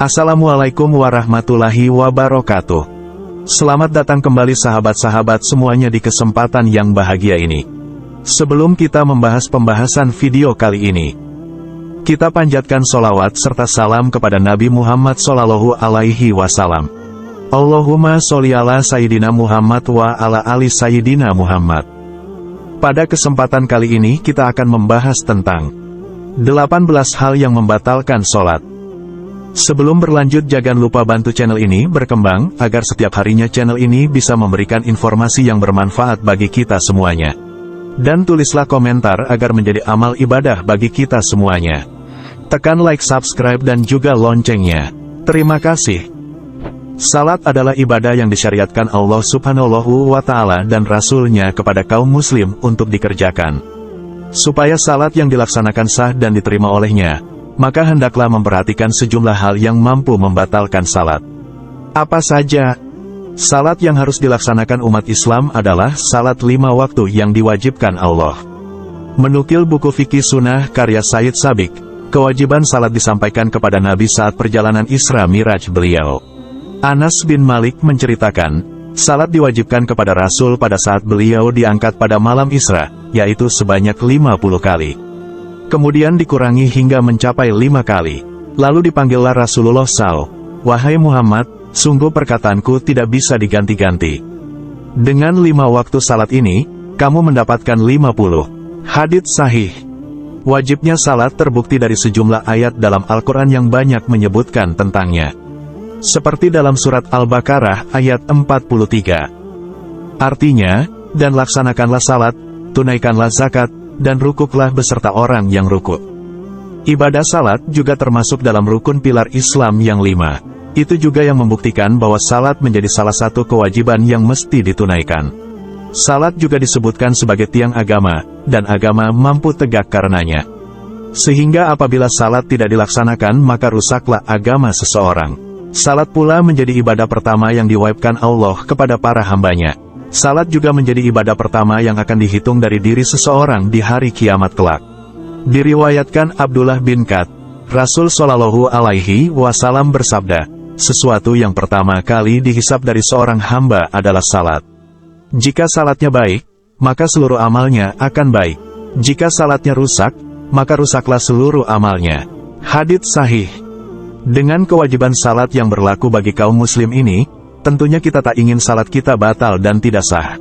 Assalamualaikum warahmatullahi wabarakatuh. Selamat datang kembali sahabat-sahabat semuanya di kesempatan yang bahagia ini. Sebelum kita membahas pembahasan video kali ini, kita panjatkan sholawat serta salam kepada Nabi Muhammad Sallallahu Alaihi Wasallam. Allahumma sholli ala Sayyidina Muhammad wa ala ali Sayyidina Muhammad. Pada kesempatan kali ini kita akan membahas tentang 18 hal yang membatalkan sholat. Sebelum berlanjut, jangan lupa bantu channel ini berkembang, agar setiap harinya channel ini bisa memberikan informasi yang bermanfaat bagi kita semuanya. Dan tulislah komentar agar menjadi amal ibadah bagi kita semuanya. Tekan like, subscribe dan juga loncengnya. Terima kasih. Salat adalah ibadah yang disyariatkan Allah Subhanahu wa Ta'ala dan Rasul-Nya kepada kaum muslim untuk dikerjakan. Supaya salat yang dilaksanakan sah dan diterima olehnya, maka hendaklah memperhatikan sejumlah hal yang mampu membatalkan salat. Apa saja? Salat yang harus dilaksanakan umat Islam adalah salat 5 waktu yang diwajibkan Allah. Menukil buku Fikih Sunnah karya Sayyid Sabiq, kewajiban salat disampaikan kepada Nabi saat perjalanan Isra Miraj beliau. Anas bin Malik menceritakan, salat diwajibkan kepada Rasul pada saat beliau diangkat pada malam Isra, yaitu sebanyak 50 kali. Kemudian dikurangi hingga mencapai 5 kali. Lalu dipanggillah Rasulullah SAW, "Wahai Muhammad, sungguh perkataanku tidak bisa diganti-ganti. Dengan 5 waktu salat ini, kamu mendapatkan 50. Hadits sahih. Wajibnya salat terbukti dari sejumlah ayat dalam Al-Quran yang banyak menyebutkan tentangnya. Seperti dalam surat Al-Baqarah ayat 43. Artinya, dan laksanakanlah salat, tunaikanlah zakat, dan rukuklah beserta orang yang rukuk. Ibadah salat juga termasuk dalam rukun pilar Islam yang 5. Itu juga yang membuktikan bahwa salat menjadi salah satu kewajiban yang mesti ditunaikan. Salat juga disebutkan sebagai tiang agama, dan agama mampu tegak karenanya. Sehingga apabila salat tidak dilaksanakan maka rusaklah agama seseorang. Salat pula menjadi ibadah pertama yang diwajibkan Allah kepada para hambanya. Salat juga menjadi ibadah pertama yang akan dihitung dari diri seseorang di hari kiamat kelak. Diriwayatkan Abdullah bin Qat, Rasul Shallallahu Alaihi Wasallam bersabda, sesuatu yang pertama kali dihisab dari seorang hamba adalah salat. Jika salatnya baik, maka seluruh amalnya akan baik. Jika salatnya rusak, maka rusaklah seluruh amalnya. Hadits sahih. Dengan kewajiban salat yang berlaku bagi kaum muslim ini, tentunya kita tak ingin salat kita batal dan tidak sah.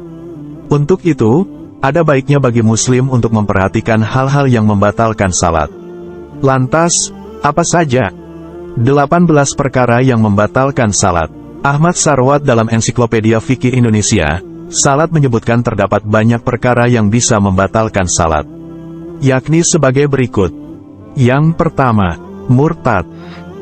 Untuk itu, ada baiknya bagi muslim untuk memperhatikan hal-hal yang membatalkan salat. Lantas, apa saja? 18 perkara yang membatalkan salat. Ahmad Sarwat dalam Ensiklopedia Fikih Indonesia, salat menyebutkan terdapat banyak perkara yang bisa membatalkan salat, yakni sebagai berikut. Yang pertama, murtad.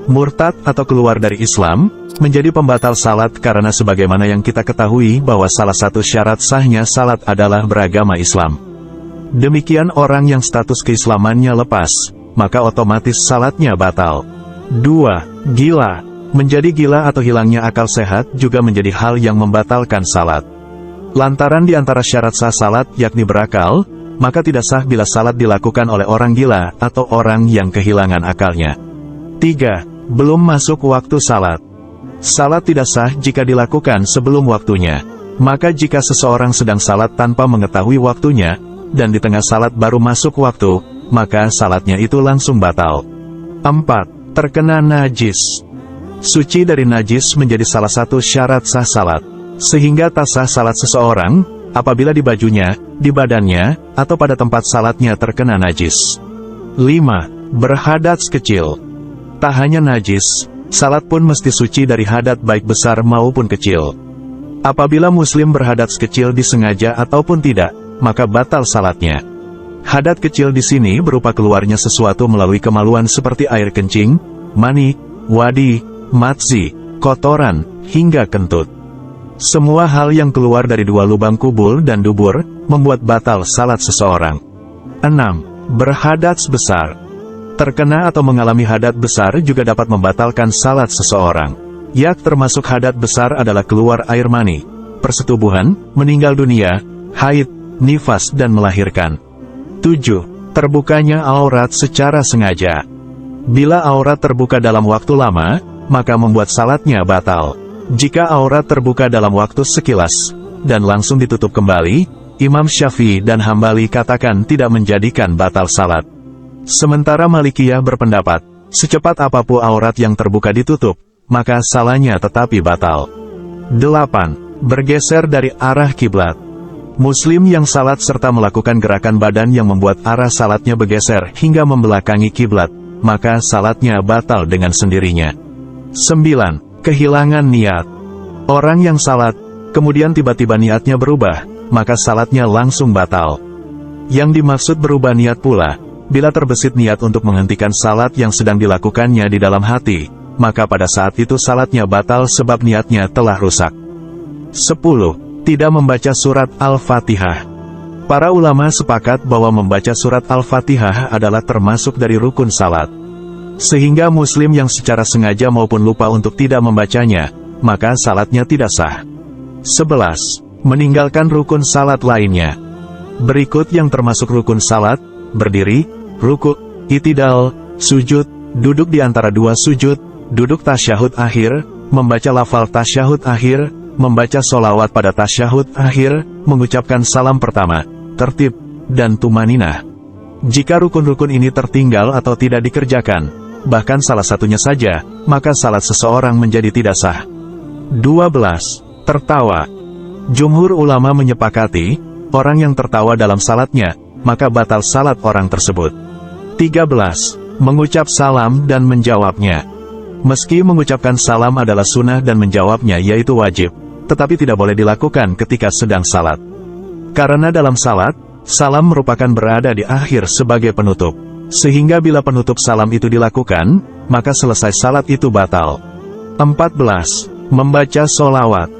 Murtad atau keluar dari Islam menjadi pembatal salat karena sebagaimana yang kita ketahui bahwa salah satu syarat sahnya salat adalah beragama Islam. Demikian orang yang status keislamannya lepas, maka otomatis salatnya batal. 2. Gila. Menjadi gila atau hilangnya akal sehat juga menjadi hal yang membatalkan salat. Lantaran di antara syarat sah salat yakni berakal, maka tidak sah bila salat dilakukan oleh orang gila atau orang yang kehilangan akalnya. 3. Belum masuk waktu salat. Salat tidak sah jika dilakukan sebelum waktunya. Maka jika seseorang sedang salat tanpa mengetahui waktunya, dan di tengah salat baru masuk waktu, maka salatnya itu langsung batal. 4. Terkena najis. Suci dari najis menjadi salah satu syarat sah salat. Sehingga tak sah salat seseorang, apabila di bajunya, di badannya, atau pada tempat salatnya terkena najis. 5. Berhadas kecil. Tak hanya najis, salat pun mesti suci dari hadat baik besar maupun kecil. Apabila muslim berhadas kecil disengaja ataupun tidak, maka batal salatnya. Hadat kecil di sini berupa keluarnya sesuatu melalui kemaluan seperti air kencing, mani, wadi, matzi, kotoran, hingga kentut. Semua hal yang keluar dari dua lubang kubul dan dubur, membuat batal salat seseorang. 6. Berhadas besar. Terkena atau mengalami hadat besar juga dapat membatalkan salat seseorang. Yak termasuk hadat besar adalah keluar air mani, persetubuhan, meninggal dunia, haid, nifas dan melahirkan. 7. Terbukanya aurat secara sengaja. Bila aurat terbuka dalam waktu lama, maka membuat salatnya batal. Jika aurat terbuka dalam waktu sekilas, dan langsung ditutup kembali, Imam Syafi'i dan Hambali katakan tidak menjadikan batal salat. Sementara Malikiyah berpendapat, secepat apapun aurat yang terbuka ditutup, maka salahnya tetapi batal. 8. Bergeser dari arah kiblat. Muslim yang salat serta melakukan gerakan badan yang membuat arah salatnya bergeser hingga membelakangi kiblat, maka salatnya batal dengan sendirinya. 9. Kehilangan niat. Orang yang salat, kemudian tiba-tiba niatnya berubah, maka salatnya langsung batal. Yang dimaksud berubah niat pula, bila terbesit niat untuk menghentikan salat yang sedang dilakukannya di dalam hati, maka pada saat itu salatnya batal sebab niatnya telah rusak. 10. Tidak membaca surat Al-Fatihah. Para ulama sepakat bahwa membaca surat Al-Fatihah adalah termasuk dari rukun salat. Sehingga muslim yang secara sengaja maupun lupa untuk tidak membacanya, maka salatnya tidak sah. 11. Meninggalkan rukun salat lainnya. Berikut yang termasuk rukun salat: berdiri, ruku', i'tidal, sujud, duduk di antara dua sujud, duduk tasyahud akhir, membaca lafal tasyahud akhir, membaca sholawat pada tasyahud akhir, mengucapkan salam pertama, tertib, dan tumaninah. Jika rukun-rukun ini tertinggal atau tidak dikerjakan, bahkan salah satunya saja, maka salat seseorang menjadi tidak sah. 12. Tertawa. Jumhur ulama menyepakati, orang yang tertawa dalam salatnya, maka batal salat orang tersebut. 13. Mengucap salam dan menjawabnya. Meski mengucapkan salam adalah sunnah dan menjawabnya yaitu wajib, tetapi tidak boleh dilakukan ketika sedang salat. Karena dalam salat, salam merupakan berada di akhir sebagai penutup. Sehingga bila penutup salam itu dilakukan, maka selesai salat itu batal. 14. Membaca sholawat.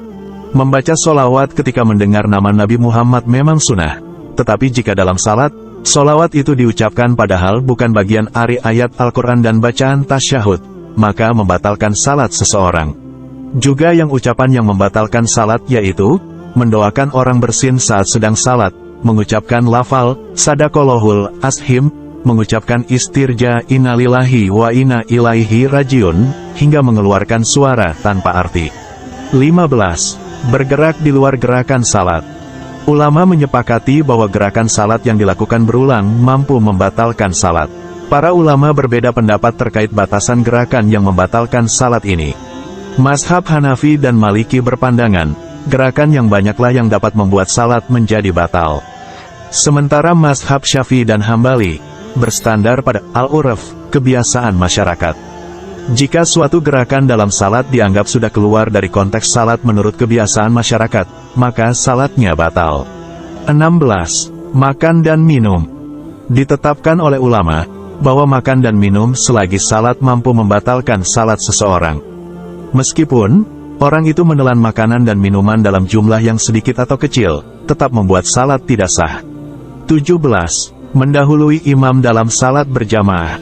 Membaca sholawat ketika mendengar nama Nabi Muhammad memang sunnah. Tetapi jika dalam salat, sholawat itu diucapkan padahal bukan bagian dari ayat Al-Quran dan bacaan tasyahud, maka membatalkan salat seseorang. Juga yang ucapan yang membatalkan salat yaitu, mendoakan orang bersin saat sedang salat, mengucapkan lafal, sadaqallahul ashim, mengucapkan istirja innalillahi wa inna ilaihi rajiun, hingga mengeluarkan suara tanpa arti. 15. Bergerak di luar gerakan salat. Ulama menyepakati bahwa gerakan salat yang dilakukan berulang mampu membatalkan salat. Para ulama berbeda pendapat terkait batasan gerakan yang membatalkan salat ini. Mazhab Hanafi dan Maliki berpandangan, gerakan yang banyaklah yang dapat membuat salat menjadi batal. Sementara mazhab Syafi'i dan Hambali berstandar pada al-urf, kebiasaan masyarakat. Jika suatu gerakan dalam salat dianggap sudah keluar dari konteks salat menurut kebiasaan masyarakat, maka salatnya batal. 16. Makan dan minum. Ditetapkan oleh ulama, bahwa makan dan minum selagi salat mampu membatalkan salat seseorang. Meskipun, orang itu menelan makanan dan minuman dalam jumlah yang sedikit atau kecil, tetap membuat salat tidak sah. 17. Mendahului imam dalam salat berjamaah.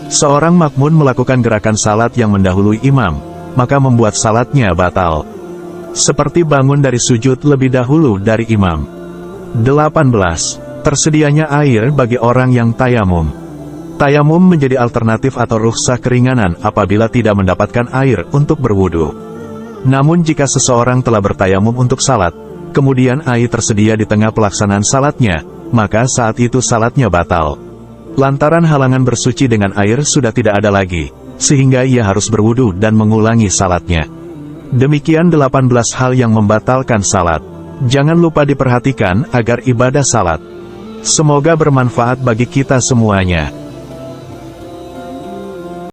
Seorang makmun melakukan gerakan salat yang mendahului imam, maka membuat salatnya batal. Seperti bangun dari sujud lebih dahulu dari imam. 18. Tersedianya air bagi orang yang tayamum. Tayamum menjadi alternatif atau rukhsah keringanan apabila tidak mendapatkan air untuk berwudu. Namun jika seseorang telah bertayamum untuk salat, kemudian air tersedia di tengah pelaksanaan salatnya, maka saat itu salatnya batal. Lantaran halangan bersuci dengan air sudah tidak ada lagi, sehingga ia harus berwudu dan mengulangi salatnya. Demikian 18 hal yang membatalkan salat. Jangan lupa diperhatikan agar ibadah salat. Semoga bermanfaat bagi kita semuanya.